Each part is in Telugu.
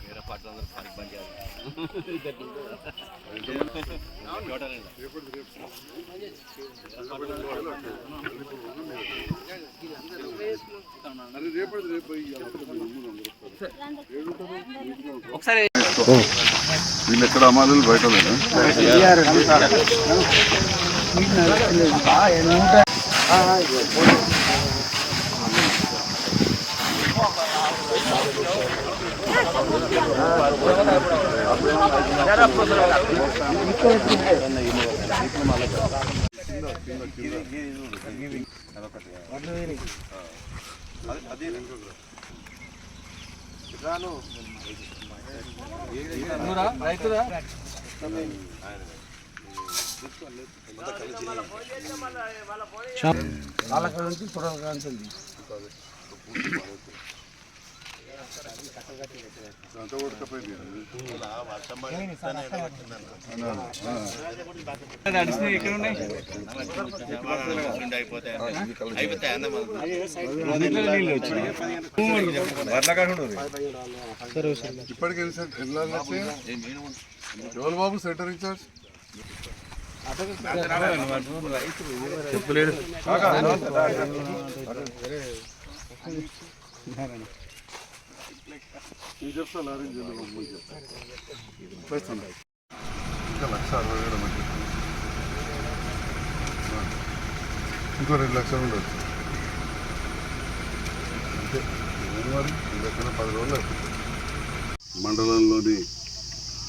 వేరే పాటలు అందరూ పార్క్ బంద్ చేయాలి. ఒకసారి వీళ్ళు ఎక్కడ అమ్మాలి బయట రైతురా వాళ్ళ నుంచి చూడాలి. ఇప్పటికి ఎవరు బాబు సెంటర్ ఇన్ఛార్జ్ చెప్పలేడు. నేను చెప్తాను అరేంజ్ చెప్తాను. ఇంకా 1,60,000 మంది ఇంకో 2 లక్షలు ఉండొచ్చు అంతే. మరి ఇంకెక్కడ 10 రోజులు మండలంలోని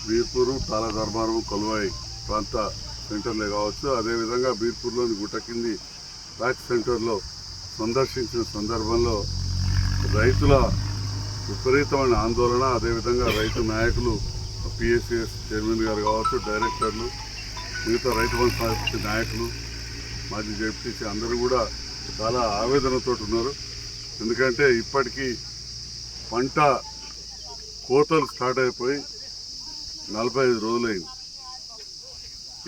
బీర్పూరు, తాళధర్మారం, కొల్వాయి ప్రాంత సెంటర్లే కావచ్చు. అదేవిధంగా బీర్పూర్లోని గుట్టకింది ప్యాక్ సెంటర్లో సందర్శించిన సందర్భంలో రైతుల విపరీతమైన ఆందోళన, అదేవిధంగా రైతు నాయకులు, పిఎస్సిఎస్ చైర్మన్ గారు కావచ్చు, డైరెక్టర్లు, మిగతా రైతు బంధు సమితి నాయకులు, మాజీ జెడ్పీసీ అందరూ కూడా చాలా ఆవేదనతో ఉన్నారు. ఎందుకంటే ఇప్పటికీ పంట కోతలు స్టార్ట్ అయిపోయి 45 రోజులైంది.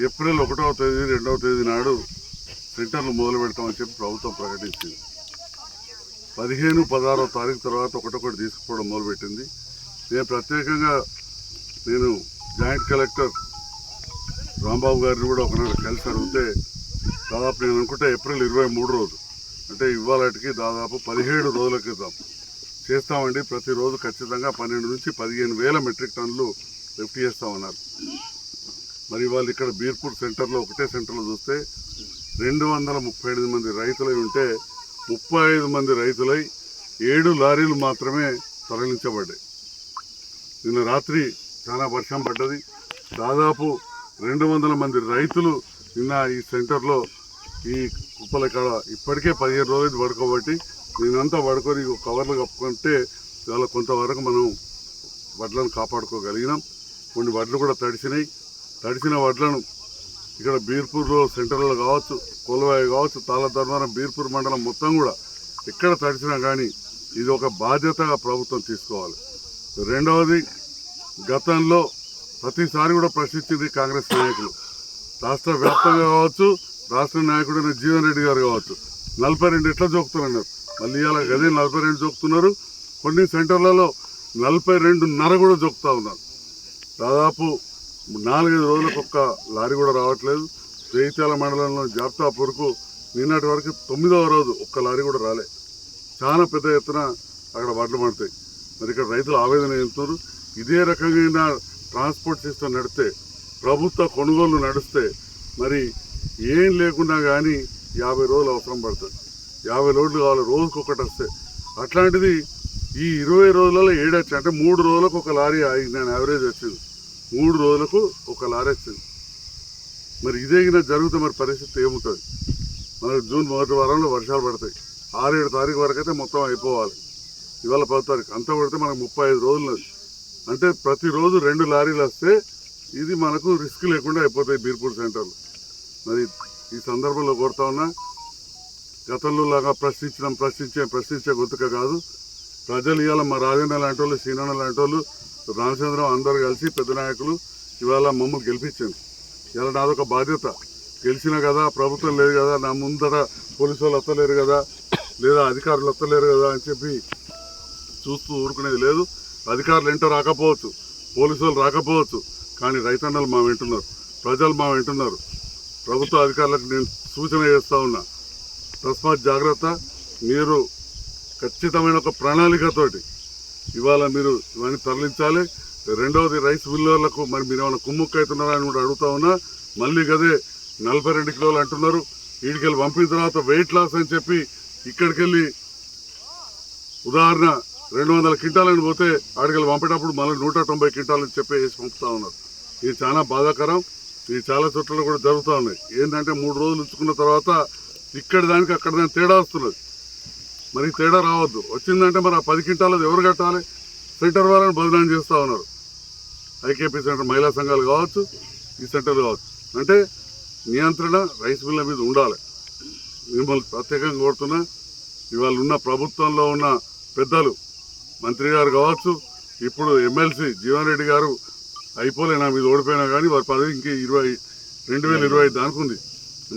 ఏప్రిల్ 1వ తేదీ 2వ తేదీ నాడు సెంటర్లు మొదలు పెడతామని చెప్పి ప్రభుత్వం ప్రకటించింది. 15, 16వ తారీఖు తర్వాత ఒకటొకటి తీసుకుపోవడం మొదలుపెట్టింది. నేను ప్రత్యేకంగా జాయింట్ కలెక్టర్ రాంబాబు గారిని కూడా ఒకనాడు కలిసి అడిగితే దాదాపు నేను అనుకుంటే ఏప్రిల్ 23 రోజు అంటే ఇవాళకి దాదాపు 17 రోజుల క్రితం చేస్తామండి, ప్రతిరోజు ఖచ్చితంగా 12 నుంచి 15,000 మెట్రిక్ టన్నులు లిఫ్ట్ చేస్తామన్నారు. మరి వాళ్ళు ఇక్కడ బీర్పూర్ సెంటర్లో ఒకటే సెంటర్లో చూస్తే 238 మంది రైతులై ఉంటే 35 మంది రైతులై 7 లారీలు మాత్రమే తరలించబడ్డాయి. నిన్న రాత్రి చాలా వర్షం పడ్డది. దాదాపు 200 మంది రైతులు నిన్న ఈ సెంటర్లో ఈ కుప్పల కాడ ఇప్పటికే 15 రోజులు పడుకోబట్టి నేనంతా పడుకొని కవర్లు కప్పుకుంటే చాలా కొంతవరకు మనం వడ్లను కాపాడుకోగలిగినాం. కొన్ని వడ్లు కూడా తడిసినాయి. తడిసిన వడ్లను ఇక్కడ బీర్పూర్లో సెంటర్లో కావచ్చు, కొలవాయి కావచ్చు, తాళధర్మారం, బీర్పూర్ మండలం మొత్తం కూడా ఎక్కడ తడిసినా కానీ ఇది ఒక బాధ్యతగా ప్రభుత్వం తీసుకోవాలి. రెండవది, గతంలో ప్రతిసారి కూడా ప్రశ్నించింది కాంగ్రెస్ నాయకులు, రాష్ట్ర వ్యాప్తంగా కావచ్చు, రాష్ట్ర నాయకుడైన జీవన్ రెడ్డి గారు కావచ్చు, 42 ఎట్లా జోకుతున్నారు. మళ్ళీ ఇలా గదే 42 జోకుతున్నారు. కొన్ని సెంటర్లలో 42.5 కూడా జోకుతూ ఉన్నారు. దాదాపు 4-5 రోజులకు ఒక్క లారీ కూడా రావట్లేదు. జగిత్యాల మండలంలో జాప్తాపూర్కు నిన్నటి వరకు 9వ రోజు ఒక్క లారీ కూడా రాలే. చాలా పెద్ద ఎత్తున అక్కడ వడ్లు పడతాయి. మరి ఇక్కడ రైతులు ఆవేదన చెందుతున్నారు. ఇదే రకంగా ట్రాన్స్పోర్ట్ సిస్టమ్ నడిస్తే, ప్రభుత్వ కొనుగోళ్లు నడిస్తే మరి ఏం లేకున్నా కానీ 50 రోజులు అవసరం పడుతుంది. 50 లోడ్లు కావాలి, రోజుకు ఒకటి వస్తే. అట్లాంటిది ఈ 20 రోజులలో 7 వచ్చి అంటే 3 రోజులకు ఒక లారీ నేను యావరేజ్ వచ్చింది. 3 రోజులకు ఒక లారీ వచ్చింది. మరి ఇదే జరిగితే మరి పరిస్థితి ఏముంటుంది? మనకు జూన్ 1వ వారంలో వర్షాలు పడతాయి. 6-7 తారీఖు వరకు అయితే మొత్తం అయిపోవాలి. ఇవాళ 10వ తారీఖు అంతా పడితే మనకు 35 రోజులు. అంటే ప్రతిరోజు 2 లారీలు వస్తే ఇది మనకు రిస్క్ లేకుండా అయిపోతాయి బీర్పూర్ సెంటర్లు. మరి ఈ సందర్భంలో కోరుతా ఉన్నా, గతంలో లాగా ప్రశ్నించే గొంతుక కాదు. ప్రజలు ఇవాళ మా రాజన్న లాంటి వాళ్ళు, సీనన్న లాంటి వాళ్ళు, రామచంద్రం అందరూ కలిసి పెద్ద నాయకులు ఇవాళ మమ్మల్ని గెలిపించారు. ఇవాళ నాదొక బాధ్యత. గెలిచినా కదా, ప్రభుత్వం లేదు కదా, నా ముందర పోలీసు వాళ్ళు వస్తలేరు కదా, లేదా అధికారులు వస్తలేరు కదా అని చెప్పి చూస్తూ ఊరుకునేది లేదు. అధికారులు ఎంటో రాకపోవచ్చు, పోలీసు వాళ్ళు రాకపోవచ్చు, కానీ రైతన్నలు మా వెంటున్నారు, ప్రజలు మా వెంటున్నారు. ప్రభుత్వ అధికారులకు నేను సూచన చేస్తూ ఉన్నా, తస్మాత్ జాగ్రత్త. మీరు ఖచ్చితమైన ఒక ప్రణాళికతోటి ఇవాళ మీరు ఇవన్నీ తరలించాలి. రెండవది రైస్ మిల్లర్లకు మరి మీరు ఏమైనా కుమ్ముక్కు అవుతున్నారా అని కూడా అడుగుతా ఉన్నా. మళ్ళీ గదే 42 కిలోలు అంటున్నారు. వీడికెళ్ళి పంపిన తర్వాత వెయిట్ లాస్ అని చెప్పి ఇక్కడికెళ్ళి ఉదాహరణ 200 క్వింటాలని పోతే ఆడికెళ్ళి పంపేటప్పుడు మళ్ళీ 190 క్వింటాలని చెప్పి వేసి పంపుతా ఉన్నారు. ఇది చాలా బాధాకరం. ఇది చాలా చోట్ల కూడా జరుగుతూ ఉన్నాయి. ఏంటంటే 3 రోజులు ఉంచుకున్న తర్వాత ఇక్కడ దానికి అక్కడ దానికి తేడా వస్తున్నది. మరి తేడా రావద్దు. వచ్చిందంటే మరి ఆ 10 క్వింటాలది ఎవరు కట్టాలి? సెంటర్ వాళ్ళని బదనాం చేస్తూ ఉన్నారు. ఐకేపీ సెంటర్ మహిళా సంఘాలు కావచ్చు, ఈ సెంటర్లు కావచ్చు. అంటే నియంత్రణ రైస్ మిల్ల మీద ఉండాలి. మిమ్మల్ని ప్రత్యేకంగా కోరుతున్నా, ఇవాళ ఉన్న ప్రభుత్వంలో ఉన్న పెద్దలు, మంత్రి గారు కావచ్చు, ఇప్పుడు ఎమ్మెల్సీ జీవన్ రెడ్డి గారు అయిపోలే నా మీద ఓడిపోయినా కానీ వారి పదవి ఇంక 2025 దానికి ఉంది.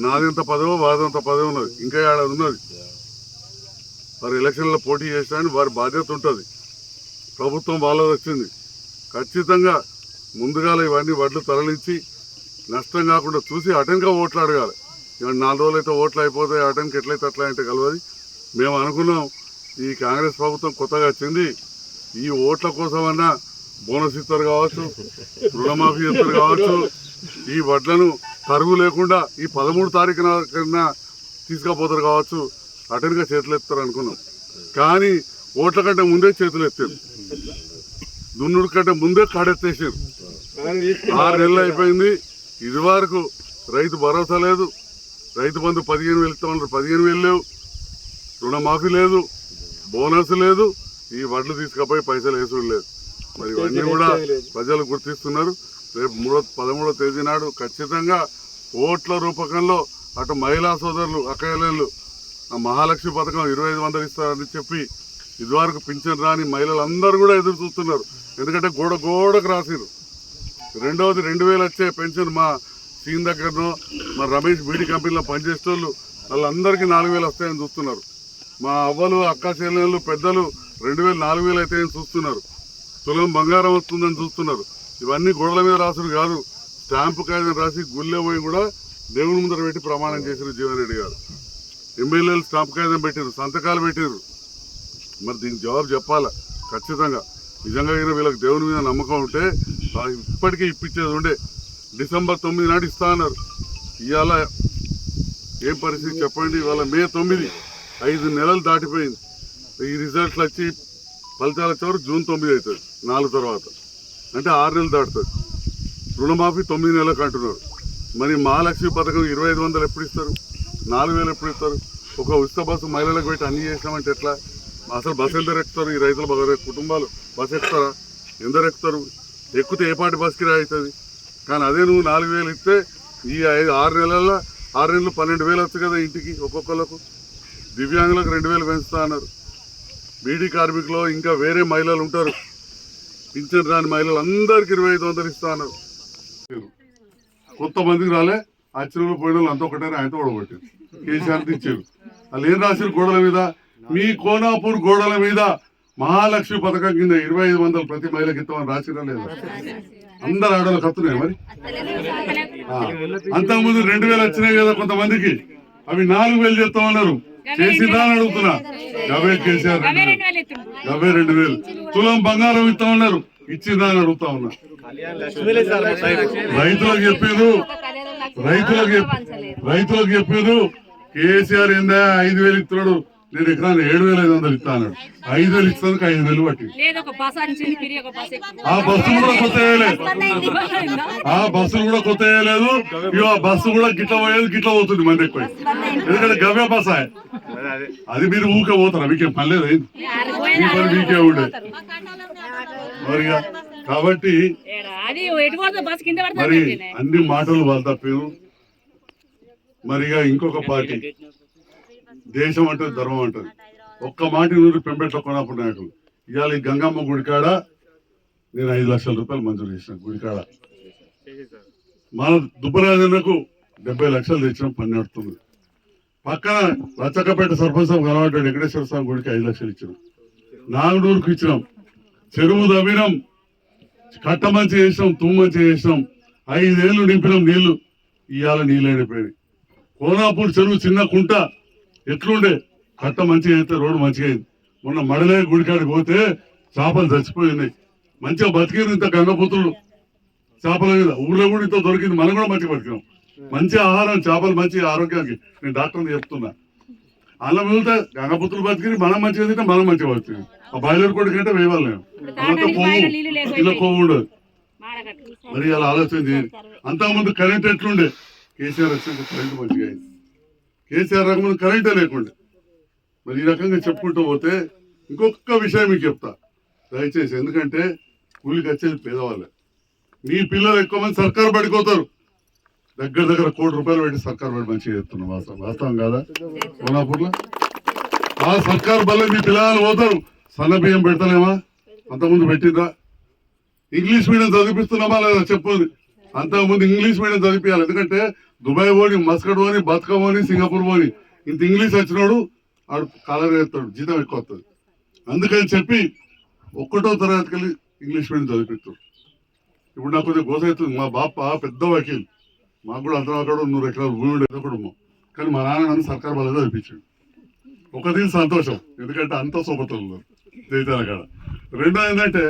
నాదెంత పదవో వాదంత పదవి ఉన్నది, ఇంకా ఏడాది ఉన్నది. వారు ఎలక్షన్లో పోటీ చేసినా వారి బాధ్యత ఉంటుంది. ప్రభుత్వం వాళ్ళది వచ్చింది. ఖచ్చితంగా ముందుగా ఇవన్నీ వడ్లు తరలించి నష్టం కాకుండా చూసి అటెన్గా ఓట్లు అడగాలి. ఇవన్నీ 4 రోజులు అయితే ఓట్లు అయిపోతాయి, అటెన్కి ఎట్లయితే అట్లా అంటే కలవది. మేము అనుకున్నాం ఈ కాంగ్రెస్ ప్రభుత్వం కొత్తగా వచ్చింది, ఈ ఓట్ల కోసమన్నా బోనస్ ఇస్తారు కావచ్చు, రుణమాఫీ ఇస్తారు కావచ్చు, ఈ వడ్లను తరుగు లేకుండా ఈ 13 తారీఖున తీసుకుపోతారు కావచ్చు, అటెన్గా చేతులు ఎత్తారు అనుకున్నాం. కానీ ఓట్ల కంటే ముందే చేతులు ఎత్తారు, దున్నుడు కంటే ముందే కాడెత్తేసారు. 6 నెలలు అయిపోయింది. ఇది వరకు రైతు భరోసా లేదు, రైతు బంధు 15,000 ఇస్తామన్నారు, 15,000 లేవు, రుణమాఫీ లేదు, బోనస్ లేదు, ఈ వడ్లు తీసుకుపోయి పైసలు వేసుడు లేదు. మరి ఇవన్నీ కూడా ప్రజలు గుర్తిస్తున్నారు. రేపు 13వ తేదీ నాడు ఖచ్చితంగా ఓట్ల రూపకంలో అటు మహిళా సోదరులు అక్కయ్యలు ఆ మహాలక్ష్మి పథకం 2500 ఇస్తారని చెప్పి ఇదివరకు పింఛన్ రాని మహిళలందరూ కూడా ఎదురు చూస్తున్నారు. ఎందుకంటే గోడకు రాసిరు. రెండవది 2000 వచ్చే పెన్షన్ మా సీన్ దగ్గరనో మా రమేష్ బీడీ కంపెనీలో పనిచేసేటోళ్ళు వాళ్ళందరికీ 4000 వస్తాయని చూస్తున్నారు. మా అవ్వలు అక్క చెల్లెళ్ళు పెద్దలు 2000 4000 అయితే చూస్తున్నారు. తులం బంగారం వస్తుందని చూస్తున్నారు. ఇవన్నీ గోడల మీద రాసుడు కాదు, స్టాంపు కాగితం రాసి గుళ్ళే పోయి కూడా దేవుని ముందర పెట్టి ప్రమాణం చేసిన జీవన్ రెడ్డి గారు. ఎమ్మెల్యేలు స్టాంపు కాగితం పెట్టారు, సంతకాలు పెట్టారు. మరి దీనికి జవాబు చెప్పాలా ఖచ్చితంగా. నిజంగా వీళ్ళకి దేవుని మీద నమ్మకం ఉంటే ఇప్పటికీ ఇప్పించేది ఉండే. డిసెంబర్ 9 నాడు ఇస్తా అన్నారు. ఇవాళ ఏం పరిస్థితి చెప్పండి. ఇవాళ మే 9, 5 నెలలు దాటిపోయింది. ఈ రిజల్ట్లు వచ్చి ఫలితాలు వచ్చేవారు జూన్ 9 అవుతుంది, 4 తర్వాత. అంటే 6 నెలలు దాటుతుంది. రుణమాఫీ 9 నెలలకు అంటున్నారు. మరి మహాలక్ష్మి పథకం 2500 ఎప్పుడు ఇస్తారు, 4000 ఎప్పుడు ఇస్తారు? ఒక ఉచిత బస్సు మహిళలకు పెట్టి అన్ని చేసినామంటే ఎట్లా? అసలు బస్సు ఎందరు ఎక్కుతారు? ఈ రైతుల కుటుంబాలు బస్సు ఎక్కుతారా? ఎందరు ఎక్కుతారు? ఎక్కితే ఏ పాటి బస్కి అవుతుంది? కానీ అదే నువ్వు 4000 ఇస్తే ఈ 6 నెలల్లో 6 నెలలు 12,000 వచ్చు కదా ఇంటికి ఒక్కొక్కరికి. దివ్యాంగులకు 2000 పెంచుతా అన్నారు. బీడీ కార్మికులు ఇంకా వేరే మహిళలు ఉంటారు, పింఛన్ రాని మహిళలు అందరికి 2500 ఇస్తా అన్నారు. కొంతమందికి రాలే, అచ్చిన పోయిన వాళ్ళు అంతా ఒకటే ఆయనతో ఓడగొట్టారు. కేసీఆర్ ఇచ్చారు. వాళ్ళు ఏం రాశారు గోడల మీద? మీ కోనాపూర్ గోడల మీద మహాలక్ష్మి పథకం కింద 2500 ప్రతి మహిళకి ఇస్తామని రాసిరా లేదా? అందరు ఆడవాళ్ళకి వస్తున్నాయి. మరి అంతకుముందు 2000 వచ్చినాయి కదా కొంతమందికి, అవి 4000 చేస్తామన్నారు. చేసిందా అని అడుగుతున్నా. గవే కేసీఆర్ 2000 తులం బంగారం ఇస్తామన్నారు, ఇచ్చిందా అని అడుగుతా ఉన్నా. రైతులకు చెప్పారు కేసీఆర్ ఏందా 5000 ఇస్తున్నాడు, నేను ఎకరాన్ని 7500 ఇస్తా అన్నాడు. 5000 ఇస్తానికి 5000 పట్టి ఆ బస్సులు కూడా కొత్త వేయలేదు. ఇక ఆ బస్సు కూడా గిట్ల పోయేది గిట్ల పోతుంది మంది ఎక్కువ. ఎందుకంటే గవ్య బస్ అది మీరు ఊకే పోతారా? మీకేం పని లేదు, మీ పని మీకే ఉండే. మరి కాబట్టి మరి అన్ని మాటలు వాళ్ళు తప్పారు. మరిగా ఇంకొక పార్టీ దేశం అంటది, ధర్మం అంటది. ఒక్క మాట నూరు పెంబెట్ల కొనప్పుడు నాయకులు ఇవాళ ఈ గంగమ్మ గుడికాడ నేను 5 లక్షల రూపాయలు మంజూరు చేసిన. గుడికాడ మన దుబ్బరాజన్నకు 70 లక్షలు తెచ్చిన పని నడుతుంది. పక్కన రచ్చకపేట సర్పంచ్ కలవాడు వెంకటేశ్వర స్వామి గుడికి 5 లక్షలు ఇచ్చినాం. నాగనూరుకు ఇచ్చినాం. చెరువు దవ్వినాం, కట్ట మంచి చేసినాం, తుమ్ము మంచి చేసినాం. 5 ఏళ్ళు నింపినాం నీళ్లు. ఇవాళ నీళ్ళు ఎండిపోయినాయి. కోనాపూర్ చెరువు చిన్న కుంట ఎట్లుండే, కట్ట మంచిగా అయితే రోడ్డు మంచిగా అయింది. మొన్న మడలే గుడికాడికి పోతే చేపలు చచ్చిపోయినాయి. మంచిగా బతికింది. ఇంత గంగపుత్రులు చేపల మీద ఊళ్ళో కూడా ఇంత దొరికింది. మనం కూడా మంచిగా బతికినాం. మంచి ఆహారం, చేపలు మంచి ఆరోగ్యానికి. నేను డాక్టర్ని చెప్తున్నా. అలా మిగిలితే గంగపుత్రులు బతికి మనం మంచిగా తింటే మనం మంచిగా బతికింది. ఆ బాయిలర్ కొడుకు అంటే వేయాలి నేను అంత కొవ్వు, ఇలా కొవ్వు ఉండదు. మరి అలా ఆలోచన చేయండి. అంతకుముందు కరెంట్ ఎట్లుండే, కేసీఆర్ వచ్చిన కరెంట్ మంచిగా అయింది. కేసీఆర్ రాకముందు కరెంటే లేకుండే. మరి ఈ రకంగా చెప్పుకుంటూ పోతే ఇంకొక విషయం మీకు చెప్తా దయచేసి. ఎందుకంటే కూలికి వచ్చేది పేదవాళ్ళే. మీ పిల్లలు ఎక్కువ మంది సర్కారు పడిపోతారు. దగ్గర దగ్గర ₹1 కోటి పెట్టి సర్కారు బడి మంచిగా చెప్తున్నాం. వాస్తవం కాదా? కోనాపూర్లో ఆ సర్కారు బల్ల మీ పిల్లలు పోతారు. సన్న బియ్యం పెడతానేమా? అంతకుముందు పెట్టిందా? ఇంగ్లీష్ మీడియం చదివిస్తున్నామా లేదా చెప్పండి. అంతకుముందు ఇంగ్లీష్ మీడియం చదివించాలి. ఎందుకంటే దుబాయ్ పోని, మస్కట్ పోని, బతుక పోని, సింగపూర్ పోని ఇంత ఇంగ్లీష్ వచ్చినోడు ఆడు కలర్ వేస్తాడు, జీతం ఎక్కువ వస్తుంది. అందుకని చెప్పి 1వ తరగతికి వెళ్ళి ఇంగ్లీష్ మీడియం చదివిస్తాడు. ఇప్పుడు నాకు కొద్దిగా గోస అవుతుంది. మా బాప పెద్ద వకీల్, మాకు కూడా అంతరాకడ 100 ఎకరాలు భూమి ఉండేది కుటుంబం. కానీ మా నాన్న నన్ను సర్కార్ బల్ల చదివించాడు. ఒకటి సంతోషం, ఎందుకంటే అంత శుభతలు ఉన్నారు జైతాల కాడ. రెండో ఏంటంటే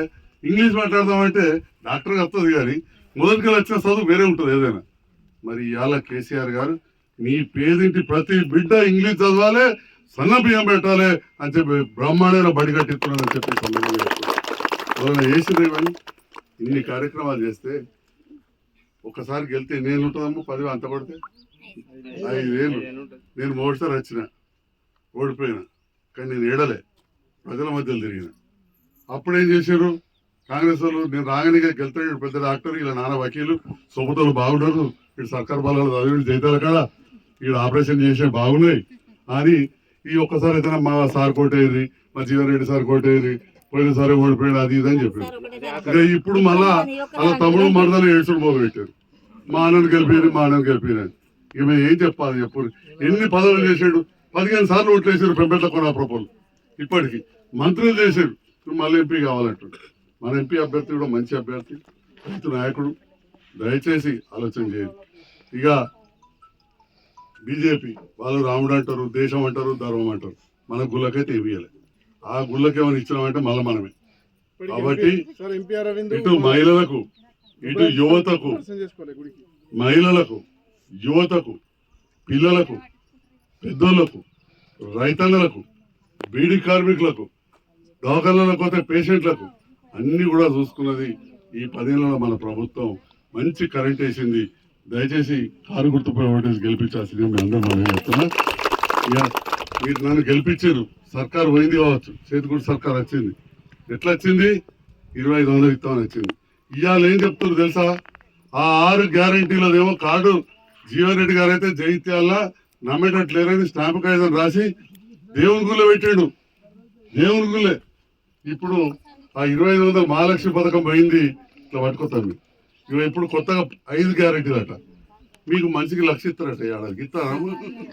ఇంగ్లీష్ మాట్లాడదామంటే డాక్టర్కి వస్తుంది, కానీ మొదటికి వచ్చిన చదువు వేరే ఉంటుంది ఏదైనా. మరి ఇవాళ కేసీఆర్ గారు మీ పేదింటి ప్రతి బిడ్డ ఇంగ్లీష్ చదవాలి, సన్న బియ్యం పెట్టాలి అని చెప్పి బ్రహ్మాండమైన బడి కట్టిస్తున్నానని చెప్పి సందర్భంగా ఎవరైనా చేసింది. ఇవన్నీ ఇన్ని కార్యక్రమాలు చేస్తే ఒక్కసారి గెలితే నేను ఉంటుందమ్మా 10 అంత కొడితే 5 ఏళ్ళు. నేను 3 సార్లు వచ్చిన, ఓడిపోయినా. కానీ నేను ఏడలే, ప్రజల మధ్యలో తిరిగిన. అప్పుడేం చేశారు కాంగ్రెస్ వాళ్ళు? నేను రాగానే గెలుతాడు పెద్ద డాక్టర్, ఇలా నాన్న వకీలు, సొమ్ముతలు బాగుండరు, ఇటు సర్కారు బలాలు చదివి జైతాల కాడ ఈడు ఆపరేషన్ చేసే బాగున్నాయి అని ఈ ఒక్కసారి అయితే మా సార్ కోటేది, మా జీవన్ రెడ్డి సార్ కోటేది, పోయినసారి ఓడిపోయాడు, అది ఇది అని చెప్పారు. ఇక ఇప్పుడు మళ్ళా అలా తమ్ముడు మరదలు ఏడ్చుడు మొదలు పెట్టారు. మా అన్నను గెలిపారు, మా అన్నను గెలిపారు. ఇక మేము ఏం చెప్పాలి చెప్పు. ఎన్ని పదవులు చేసాడు? 15 సార్లు ఓట్లు వేసారు పెంపెట్ల కొనాప్రపోలు. ఇప్పటికి మంత్రులు చేశాడు. మళ్ళీ ఎంపీ కావాలంటాడు. మన ఎంపీ అభ్యర్థి కూడా మంచి అభ్యర్థి, రైతు నాయకుడు. దయచేసి ఆలోచన చేయండి. ఇక బీజేపీ వాళ్ళు రాముడు అంటారు, దేశం అంటారు, ధర్మం అంటారు. మన గుళ్ళకైతే ఇవ్వలే. ఆ గుళ్ళకి ఏమైనా ఇచ్చినామంటే మళ్ళీ మనమే. కాబట్టి ఇటు మహిళలకు, ఇటు యువతకు, మహిళలకు, యువతకు, పిల్లలకు, పెద్దోళ్లకు, రైతన్నలకు, బీడీ కార్మికులకు, దవాఖానాలకు పోతే పేషెంట్లకు అన్ని కూడా చూసుకున్నది ఈ 10 ఏళ్లలో మన ప్రభుత్వం. మంచి కరెంట్ వేసింది. దయచేసి కారు గుర్తుపై ఓటేసి గెలిపించాల్సింది మీ అందరూ మనం చెప్తున్నా. ఇక మీరు నన్ను గెలిపించారు, సర్కారు పోయింది కావచ్చు, చేతికూడి సర్కారు వచ్చింది. ఎట్లా వచ్చింది? 2500 ఇస్తామని వచ్చింది. ఇవాళ ఏం చెప్తున్నారు తెలుసా? ఆ 6 గ్యారంటీలదేమో కార్డు జీవన్ రెడ్డి గారు అయితే జైత్యాల నమ్మేటట్లేరని స్టాంపు కాగితం రాసి దేవుని గుళ్ళో పెట్టాడు. దేవుని గుళ్ళే. ఇప్పుడు ఆ 2500 మహాలక్ష్మి పథకం పోయింది. ఇట్లా పట్టుకోతాను. ఇప్పుడు కొత్తగా 5 గ్యారెంటీలు అట. మీకు మనిషికి 1,00,000 ఇస్తారట. ఏడాదికి ఇస్తారా?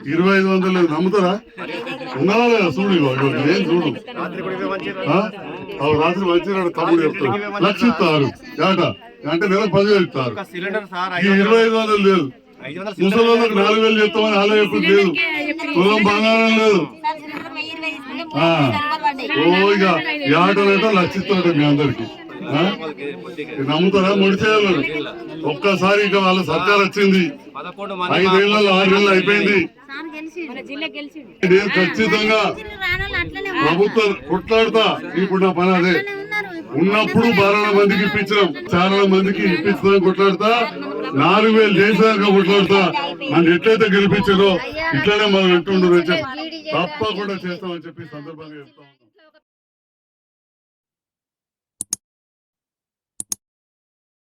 2500 నమ్ముతారా? ఉన్నారా లేదా? చూడు ఏం చూడు. రాత్రి మంచి తమ్ముడు చెప్తారు 1,00,000 ఇస్తారు ఏట. అంటే నెలకు 10,000 ఇస్తారు. ఈ 2500 లేదు. ముసలిళ్ళకి 4,000 చెప్తామని అలా ఎప్పుడు లేదు. తులం బంగారం లేదు. ఇక ఏటలేట 1,00,000 ఇస్తారట మీ అందరికి. నమ్ముతారా? ముడిచేయాలి. ఒక్కసారి ఇక వాళ్ళ సర్కార్ వచ్చింది. 5 ఏళ్లలో 6 ఏళ్ళు అయిపోయింది. నేను ఖచ్చితంగా ప్రభుత్వం కొట్లాడతా. ఇప్పుడు నా పని అదే. ఉన్నప్పుడు 12 మందికి ఇప్పించినాం, చాలా మందికి ఇప్పించడానికి కొట్లాడతా. 4,000 చేసేదాకా కొట్లాడతా. నన్ను ఎట్లయితే గెలిపించారో ఇట్లనే మనం ఎట్టుండదు తప్పకుండా చేస్తామని చెప్పి సందర్భంగా చెప్తాం.